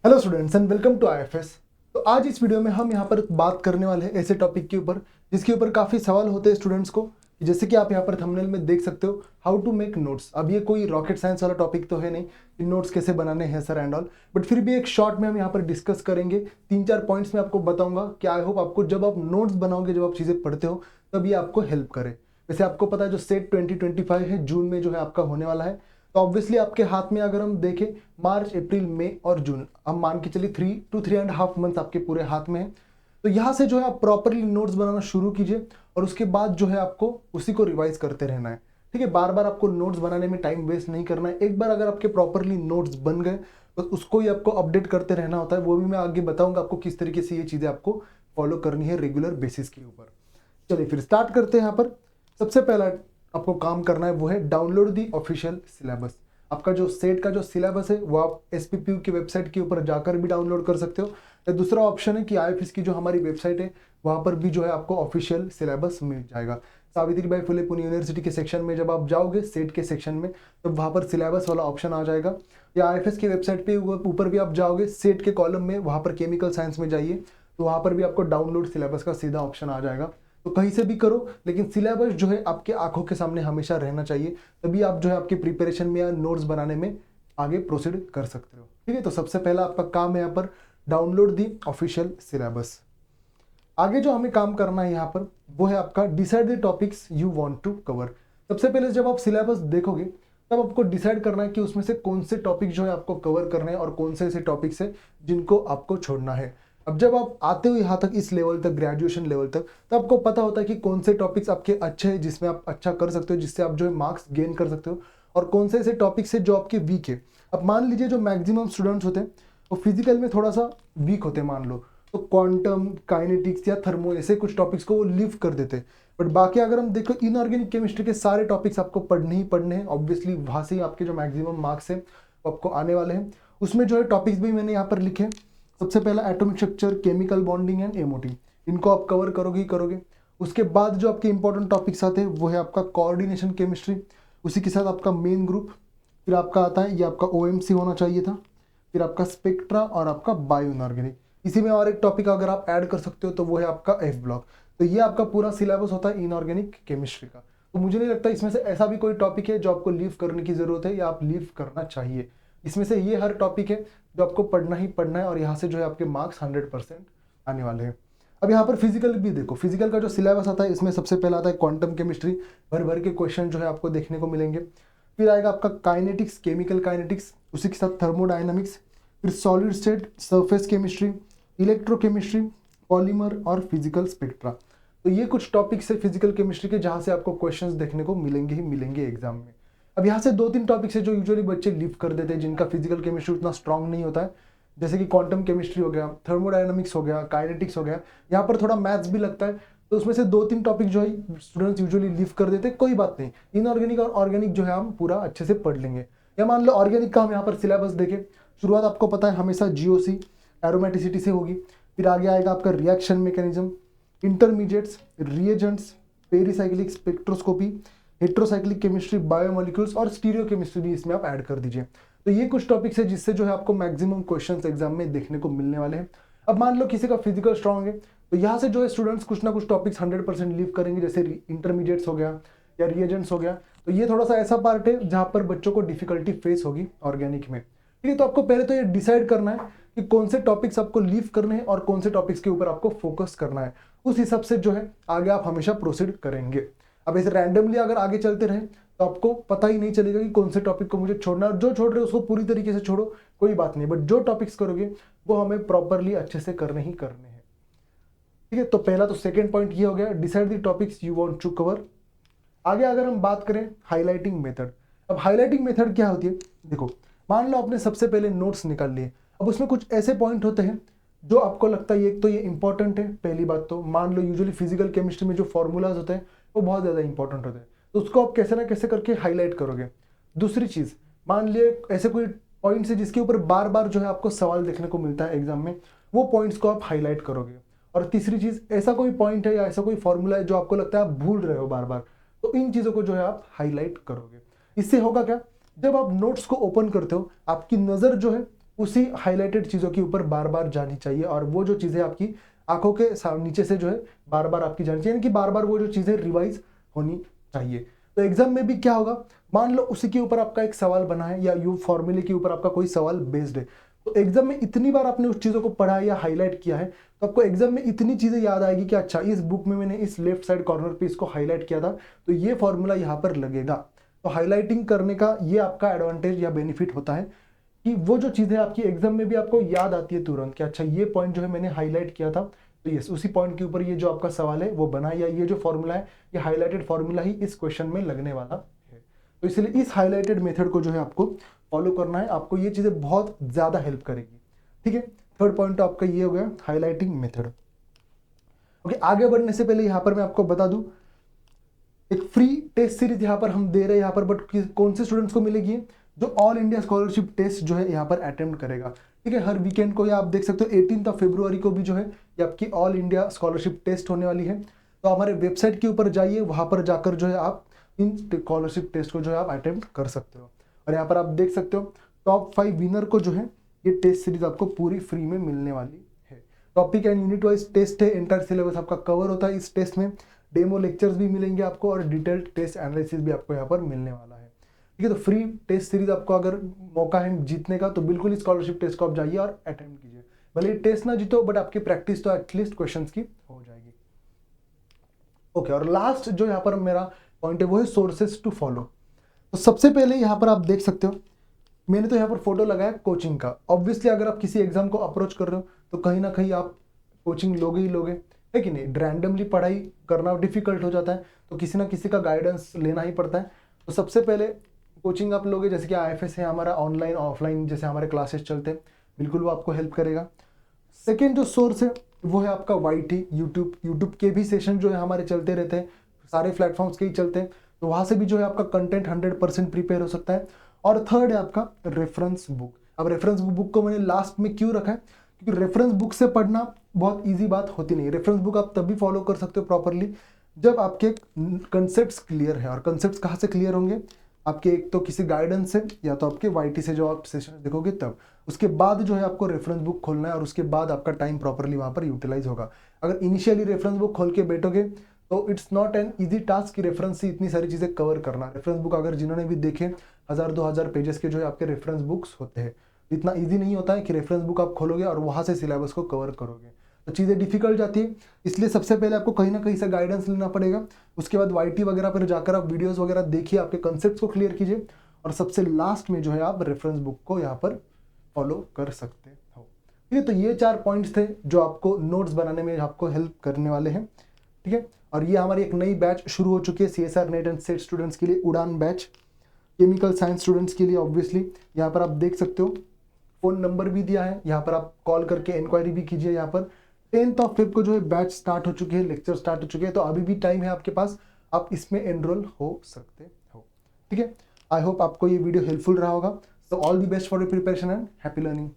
Hello students and welcome to IFS. तो आज इस वीडियो में हम यहाँ पर बात करने वाले हैं ऐसे टॉपिक के ऊपर जिसके ऊपर काफ़ी सवाल होते हैं स्टूडेंट्स को। जैसे कि आप यहाँ पर थंबनेल में देख सकते हो, हाउ टू मेक नोट्स। अब ये कोई रॉकेट साइंस वाला टॉपिक तो है नहीं कि नोट्स कैसे बनाने हैं सर एंड ऑल, बट फिर भी एक शॉर्ट में हम यहाँ पर डिस्कस करेंगे। 3-4 पॉइंट्स में आपको बताऊंगा कि आई होप आपको जब आप नोट्स बनाओगे, जब आप चीज़ें पढ़ते हो, तब ये आपको हेल्प करे। वैसे आपको पता है जो सेट 2025 है जून में जो है आपका होने वाला है, तो ऑब्वियसली आपके हाथ में अगर हम देखें मार्च अप्रैल मई और जून, हम मान के चलिए 3 to 3.5 मंथ आपके पूरे हाथ में है। तो यहाँ से जो है आप प्रॉपरली नोट्स बनाना शुरू कीजिए और उसके बाद जो है आपको उसी को रिवाइज करते रहना है। ठीक है, बार बार आपको नोट्स बनाने में टाइम वेस्ट नहीं करना है। एक बार अगर आपके प्रॉपरली नोट्स बन गए तो उसको ही आपको अपडेट करते रहना होता है। वो भी मैं आगे बताऊंगा आपको किस तरीके से ये चीज़ें आपको फॉलो करनी है रेगुलर बेसिस के ऊपर। चलिए फिर स्टार्ट करते हैं। यहाँ पर सबसे पहला आपको काम करना है वो है डाउनलोड दी ऑफिशियल सिलेबस। आपका जो सेट का जो सिलेबस है वो आप एसपीपीयू की वेबसाइट के ऊपर जाकर भी डाउनलोड कर सकते हो, या दूसरा ऑप्शन है कि आईएफएस की जो हमारी वेबसाइट है वहाँ पर भी जो है आपको ऑफिशियल सिलेबस मिल जाएगा। सावित्रीबाई फुले पुणे यूनिवर्सिटी के सेक्शन में जब आप जाओगे सेट के सेक्शन में, तो वहाँ पर सिलेबस वाला ऑप्शन आ जाएगा। या आईएफएस की वेबसाइट पे ऊपर भी आप जाओगे सेट के कॉलम में, वहाँ पर केमिकल साइंस में जाइए तो वहाँ पर भी आपको डाउनलोड सिलेबस का सीधा ऑप्शन आ जाएगा। तो कहीं से भी करो, लेकिन सिलेबस जो है आपके आंखों के सामने हमेशा रहना चाहिए, तभी आप जो है आपके प्रिपरेशन में या नोट्स बनाने में आगे प्रोसीड कर सकते हो। ठीक है, तो सबसे पहला आपका काम है यहाँ पर डाउनलोड दी ऑफिशियल सिलेबस। आगे जो हमें काम करना है यहाँ पर वो है आपका decide the topics you want to cover. सबसे पहले जब आप सिलेबस देखोगे तब आपको डिसाइड करना है कि उसमें से कौन से टॉपिक जो है आपको कवर करने हैं और कौन से ऐसे टॉपिक्स है जिनको आपको छोड़ना है। अब जब आप आते हो यहाँ तक, इस लेवल तक, ग्रेजुएशन लेवल तक, तो आपको पता होता है कि कौन से टॉपिक्स आपके अच्छे हैं जिसमें आप अच्छा कर सकते हो, जिससे आप जो है मार्क्स गेन कर सकते हो, और कौन से ऐसे टॉपिक्स है जो आपके वीक है। अब मान लीजिए जो मैक्सिमम स्टूडेंट्स होते हैं वो फिजिकल में थोड़ा सा वीक होते हैं मान लो, तो क्वांटम, काइनेटिक्स या थर्मो ऐसे कुछ टॉपिक्स को वो लीव कर देते हैं। बट बाकी अगर हम देखो इनऑर्गेनिक केमिस्ट्री के सारे टॉपिक्स आपको पढ़ने ही पढ़ने हैं। ऑब्वियसली वहाँ से ही आपके जो मैक्सिमम मार्क्स है वो आपको आने वाले हैं। उसमें जो है टॉपिक्स भी मैंने यहाँ पर लिखे हैं। सबसे पहला atomic structure, chemical bonding and MOT, इनको आप कवर करोगे ही करोगे। उसके बाद जो आपके इंपॉर्टेंट टॉपिक्स आते हैं वो है आपका कोऑर्डिनेशन केमिस्ट्री, उसी के साथ आपका मेन ग्रुप, फिर आपका आता है ये आपका ओएमसी होना चाहिए था, फिर आपका स्पेक्ट्रा और आपका बायो इनऑर्गेनिक। इसी में और एक टॉपिक अगर आप ऐड कर सकते हो तो वो है आपका एफ ब्लॉक। तो ये आपका पूरा सिलेबस होता है इनऑर्गेनिक केमिस्ट्री का। तो मुझे नहीं लगता इसमें से ऐसा भी कोई टॉपिक है जो आपको लीव करने की जरूरत है या आप लीव करना चाहिए। इसमें से ये हर टॉपिक है जो आपको पढ़ना ही पढ़ना है, और यहाँ से जो है आपके मार्क्स 100% आने वाले हैं। अब यहाँ पर फिजिकल भी देखो, फिजिकल का जो सिलेबस आता है इसमें सबसे पहला आता है क्वांटम केमिस्ट्री, भर भर के क्वेश्चन जो है आपको देखने को मिलेंगे। फिर आएगा आपका काइनेटिक्स, केमिकल काइनेटिक्स, उसी के साथ थर्मोडाइनमिक्स, फिर solid state, surface chemistry, electrochemistry, polymer और फिजिकल स्पेक्ट्रा। तो ये कुछ टॉपिक्स है फिजिकल केमिस्ट्री के जहाँ से आपको क्वेश्चंस देखने को मिलेंगे ही मिलेंगे एग्जाम में। अब यहाँ से 2-3 टॉपिक्स है जो यूजुअली बच्चे लीव कर देते हैं, जिनका फिजिकल केमिस्ट्री उतना स्ट्रांग नहीं होता है, जैसे कि क्वांटम केमिस्ट्री हो गया, थर्मोडायनामिक्स हो गया, काइनेटिक्स हो गया। यहाँ पर थोड़ा मैथ्स भी लगता है, तो उसमें से 2-3 टॉपिक जो है स्टूडेंट्स यूजुअली लीव कर देते हैं। कोई बात नहीं, इनऑर्गेनिक और ऑर्गेनिक जो है हम पूरा अच्छे से पढ़ लेंगे। या मान लो ऑर्गेनिक का हम यहाँ पर सिलेबस देखें, शुरुआत आपको पता है हमेशा जीओसी एरोमेटिसिटी से होगी। फिर आगे आएगा आपका reaction mechanism, intermediates, reagents, pericyclic spectroscopy, heterocyclic chemistry, biomolecules और स्टीरियो केमिस्ट्री भी इसमें आप ऐड कर दीजिए। तो ये कुछ टॉपिक्स है जिससे जो है आपको मैक्सिमम क्वेश्चंस एग्जाम में देखने को मिलने वाले हैं। अब मान लो किसी का फिजिकल स्ट्रांग है तो यहाँ से जो है स्टूडेंट्स कुछ ना कुछ टॉपिक्स 100% लीव करेंगे, जैसे इंटरमीडिएट्स हो गया या रिएजेंट्स हो गया। तो ये थोड़ा सा ऐसा पार्ट है जहाँ पर बच्चों को डिफिकल्टी फेस होगी ऑर्गेनिक में। ठीक है, तो आपको पहले तो ये डिसाइड करना है कि कौन से टॉपिक्स आपको लीव करने हैं और कौन से टॉपिक्स के ऊपर आपको फोकस करना है। उस हिसाब से जो है आगे आप हमेशा प्रोसीड करेंगे। अब ऐसे रैंडमली अगर आगे चलते रहे तो आपको पता ही नहीं चलेगा कि कौन से टॉपिक को मुझे छोड़ना है, और जो छोड़ रहे हो उसको पूरी तरीके से छोड़ो, कोई बात नहीं, बट जो टॉपिक्स करोगे वो हमें प्रॉपरली अच्छे से करने ही करने हैं। ठीक है, तो पहला तो सेकंड पॉइंट ये हो गया, decide the topics you want to cover. आगे अगर हम बात करें हाईलाइटिंग मेथड। अब हाईलाइटिंग मेथड क्या होती है, देखो मान लो आपने सबसे पहले नोट्स निकाल लिए। अब उसमें कुछ ऐसे पॉइंट होते हैं जो आपको लगता है एक तो ये इंपॉर्टेंट है। पहली बात तो मान लो यूजुअली फिजिकल केमिस्ट्री में जो फॉर्मूलाज होते हैं वो बहुत ज़्यादा इंपॉर्टेंट होते हैं, तो उसको आप कैसे ना कैसे करके हाईलाइट करोगे। दूसरी चीज़, मान लिए ऐसे कोई पॉइंट्स है जिसके ऊपर बार बार जो है आपको सवाल देखने को मिलता है एग्जाम में, वो पॉइंट्स को आप हाईलाइट करोगे। और तीसरी चीज़, ऐसा कोई पॉइंट है या ऐसा कोई फॉर्मूला है जो आपको लगता है आप भूल रहे हो बार बार, तो इन चीज़ों को जो है आप हाईलाइट करोगे। इससे होगा क्या, जब आप नोट्स को ओपन करते हो आपकी नज़र जो है उसी हाईलाइटेड चीज़ों के ऊपर बार बार जानी चाहिए, और वो जो चीज़ें आपकी आंखों के नीचे से जो है बार बार आपकी जानी चाहिए, यानी कि बार बार वो जो चीज़ें रिवाइज होनी चाहिए। तो एग्जाम में भी क्या होगा, मान लो उसी के ऊपर आपका एक सवाल बना है या यू फॉर्मूले के ऊपर आपका कोई सवाल बेस्ड है, तो एग्जाम में इतनी बार आपने उस चीज़ों को पढ़ा है या हाईलाइट किया है, तो आपको एग्जाम में इतनी चीज़ें याद आएगी कि अच्छा इस बुक में मैंने इस लेफ्ट साइड कॉर्नर पे इसको हाईलाइट किया था, तो ये फॉर्मूला यहाँ पर लगेगा। तो हाईलाइटिंग करने का ये आपका एडवांटेज या बेनिफिट होता है कि वो जो चीज़ें आपकी एग्जाम में भी आपको याद आती है तुरंत कि अच्छा ये पॉइंट जो है मैंने हाईलाइट किया था, तो यस उसी पॉइंट के ऊपर ये जो आपका सवाल है वो बना, या ये जो फॉर्मूला है ये हाईलाइटेड फॉर्मूला ही इस क्वेश्चन में लगने वाला है। तो इसलिए इस हाईलाइटेड मेथड को जो है आपको फॉलो करना है, आपको ये चीज़ें बहुत ज़्यादा हेल्प करेगी। ठीक है, थर्ड पॉइंट तो आपका ये हो गया हाईलाइटिंग मेथड। ओके, आगे बढ़ने से पहले यहाँ पर मैं आपको बता दूं, एक फ्री टेस्ट सीरीज यहाँ पर हम दे रहे हैं यहाँ पर, बट कौन से स्टूडेंट्स को मिलेगी, जो ऑल इंडिया स्कॉलरशिप टेस्ट जो है यहाँ पर अटेम्प्ट करेगा। ठीक है, हर वीकेंड को, या आप देख सकते हो 18 फरवरी को भी जो है ये आपकी ऑल इंडिया स्कॉलरशिप टेस्ट होने वाली है। तो हमारे वेबसाइट के ऊपर जाइए, वहाँ पर जाकर जो है आप इन स्कॉलरशिप टेस्ट को जो है आप अटेम्प्ट कर सकते हो। और यहाँ पर आप देख सकते हो टॉप 5 विनर को जो है ये टेस्ट सीरीज आपको पूरी फ्री में मिलने वाली है। Topic and unit wise test है, एंटायर सिलेबस आपका कवर होता है इस टेस्ट में, डेमो लेक्चर्स भी मिलेंगे आपको, और डिटेल्ड टेस्ट एनालिसिस भी आपको यहाँ पर मिलने वाला है। ठीक है, तो फ्री टेस्ट सीरीज आपको अगर मौका है जीतने का, तो बिल्कुल स्कॉलरशिप टेस्ट को आप जाइए और अटेम्प्ट कीजिए। भले टेस्ट ना जीतो, बट आपकी प्रैक्टिस तो एटलीस्ट क्वेश्चंस की हो जाएगी। ओके, और लास्ट जो यहाँ पर मेरा पॉइंट है वो है सोर्सेस टू फॉलो। तो सबसे पहले यहाँ पर आप देख सकते हो, मैंने तो यहाँ पर फोटो लगाया कोचिंग का। ऑब्वियसली अगर आप किसी एग्जाम को अप्रोच कर रहे हो तो कहीं ना कहीं आप कोचिंग लोगे ही लोगे, है कि नहीं। रैंडमली पढ़ाई करना डिफिकल्ट हो जाता है, तो किसी ना किसी का गाइडेंस लेना ही पड़ता है। तो सबसे पहले कोचिंग आप लोगे, जैसे कि IFS है हमारा, ऑनलाइन ऑफलाइन जैसे हमारे क्लासेस चलते हैं, बिल्कुल वो आपको हेल्प करेगा। सेकेंड जो सोर्स है वो है आपका YT, यूट्यूब के भी सेशन जो है हमारे चलते रहते हैं, सारे प्लेटफॉर्म्स के ही चलते हैं, तो वहाँ से भी जो है आपका कंटेंट 100% प्रिपेयर हो सकता है। और थर्ड है आपका रेफरेंस बुक। अब रेफरेंस बुक को मैंने लास्ट में क्यों रखा है, क्योंकि रेफरेंस बुक से पढ़ना बहुत ईजी बात होती नहीं। रेफरेंस बुक आप तभी फॉलो कर सकते हो प्रॉपरली जब आपके कंसेप्ट्स क्लियर है। और कंसेप्ट्स कहाँ से क्लियर होंगे, आपके एक तो किसी गाइडेंस से, या तो आपके YT से जो आप सेशन देखोगे तब। उसके बाद जो है आपको रेफरेंस बुक खोलना है, और उसके बाद आपका टाइम प्रॉपरली वहाँ पर यूटिलाइज होगा। अगर इनिशियली रेफरेंस बुक खोल के बैठोगे तो it's not an easy task कि रेफरेंस से इतनी सारी चीज़ें कवर करना। रेफरेंस बुक अगर जिन्होंने भी देखे 1000-2000 पेजेस के जो है आपके रेफरेंस बुक्स होते हैं, इतना ईजी नहीं होता है कि रेफरेंस बुक आप खोलोगे और वहाँ से सिलेबस को कवर करोगे, तो चीज़ें डिफिकल्ट जाती है। इसलिए सबसे पहले आपको कहीं ना कहीं से गाइडेंस लेना पड़ेगा। उसके बाद YT वगैरह पर जाकर आप वीडियोस वगैरह देखिए, आपके कंसेप्ट को क्लियर कीजिए, और सबसे लास्ट में जो है आप रेफरेंस बुक को यहाँ पर फॉलो कर सकते हो। ठीक है, तो ये 4 पॉइंट्स थे जो आपको नोट्स बनाने में आपको हेल्प करने वाले हैं। ठीक है, और ये हमारी एक नई बैच शुरू हो चुकी है CSR net and set students के लिए, उड़ान बैच। केमिकल साइंस स्टूडेंट्स के लिए ऑब्वियसली यहाँ पर आप देख सकते हो, फ़ोन नंबर भी दिया है, यहाँ पर आप कॉल करके इंक्वायरी भी कीजिए। यहाँ पर 10th Feb को जो है बैच स्टार्ट हो चुकी है, लेक्चर स्टार्ट हो चुके हैं, तो अभी भी टाइम है आपके पास, आप इसमें एनरोल हो सकते हो। ठीक है, आई होप आपको ये वीडियो हेल्पफुल रहा होगा। So all the best for your preparation and happy learning.